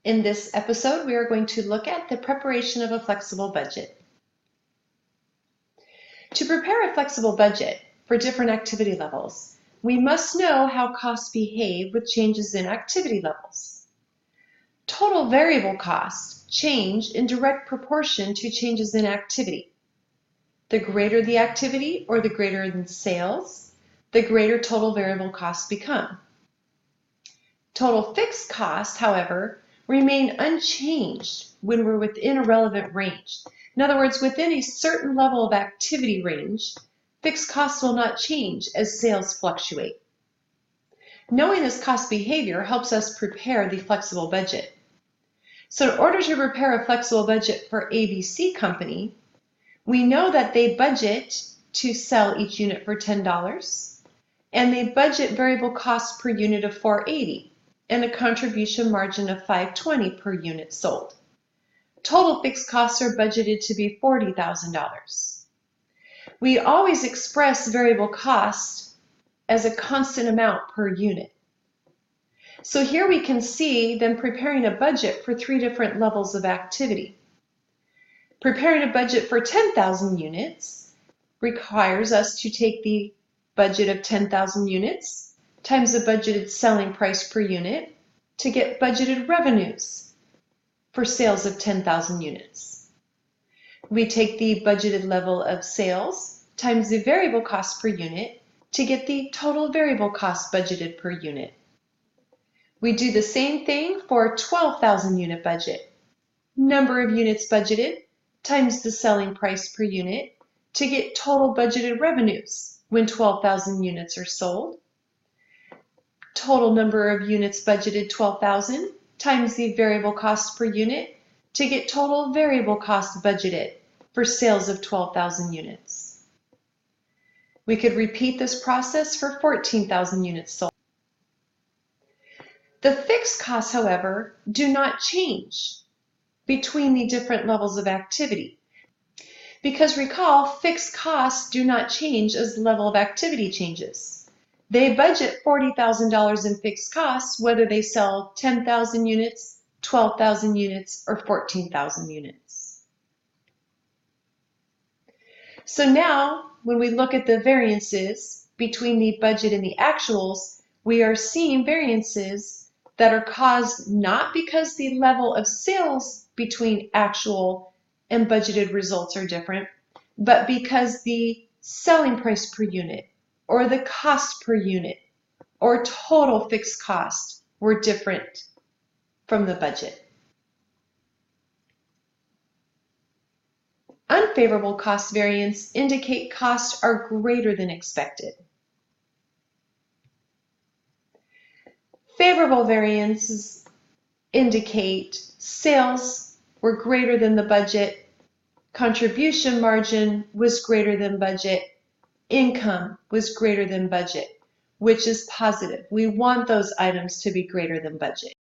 In this episode, we are going to look at the preparation of a flexible budget. To prepare a flexible budget for different activity levels, we must know how costs behave with changes in activity levels. Total variable costs change in direct proportion to changes in activity. The greater the activity or the greater the sales, the greater total variable costs become. Total fixed costs, however, remain unchanged when we're within a relevant range. In other words, within a certain level of activity range, fixed costs will not change as sales fluctuate. Knowing this cost behavior helps us prepare the flexible budget. So in order to prepare a flexible budget for ABC Company, we know that they budget to sell each unit for $10, and they budget variable costs per unit of $4.80 and a contribution margin of $5.20 per unit sold. Total fixed costs are budgeted to be $40,000. We always express variable cost as a constant amount per unit. So here we can see them preparing a budget for 3 different levels of activity. Preparing a budget for 10,000 units requires us to take the budget of 10,000 units times the budgeted selling price per unit to get budgeted revenues for sales of 10,000 units. We take the budgeted level of sales times the variable cost per unit to get the total variable cost budgeted per unit. We do the same thing for a 12,000 unit budget. Number of units budgeted times the selling price per unit to get total budgeted revenues when 12,000 units are sold. Total number of units budgeted 12,000 times the variable cost per unit to get total variable cost budgeted for sales of 12,000 units. We could repeat this process for 14,000 units sold. The fixed costs, however, do not change between the different levels of activity. Because recall, fixed costs do not change as the level of activity changes. They budget $40,000 in fixed costs whether they sell 10,000 units, 12,000 units, or 14,000 units. So now, when we look at the variances between the budget and the actuals, we are seeing variances that are caused not because the level of sales between actual and budgeted results are different, but because the selling price per unit or the cost per unit or total fixed cost were different from the budget. Unfavorable cost variance indicate costs are greater than expected. Favorable variances indicate sales were greater than the budget, contribution margin was greater than budget, income was greater than budget, which is positive. We want those items to be greater than budget.